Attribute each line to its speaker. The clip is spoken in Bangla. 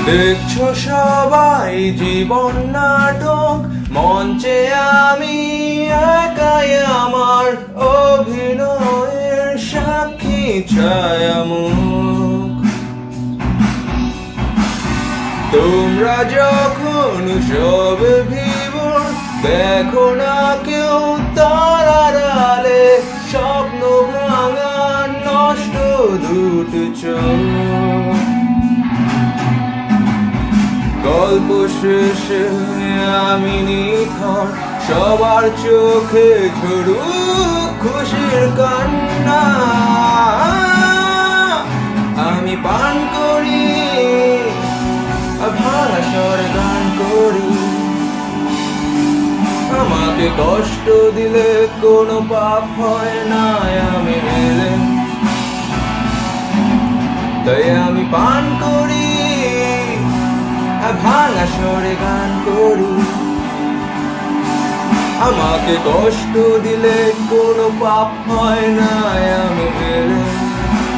Speaker 1: দেখছো সবাই জীবন নাটক, মঞ্চে আমি একাই আমার অভিনয়ের সাক্ষী ছায়ামুখ। তোমরা যখন সব ভিবর দেখো না কেউ তারার আলে, স্বপ্ন ভাঙা নষ্ট দুটো চোখ। গল্প শেষে আমি নিথর, সবার চোখে ঝরুক খুশির কান্না। আমি পান করি ভাঙা স্বরে গান করি, আমাকে কষ্ট দিলে কোনো পাপ হয় না আমি এলে। তাই আমি পান করি ভাঙা স্বরে গান করি, আমাকে কষ্ট দিলে কোনো পাপ হয় না আমি এলে।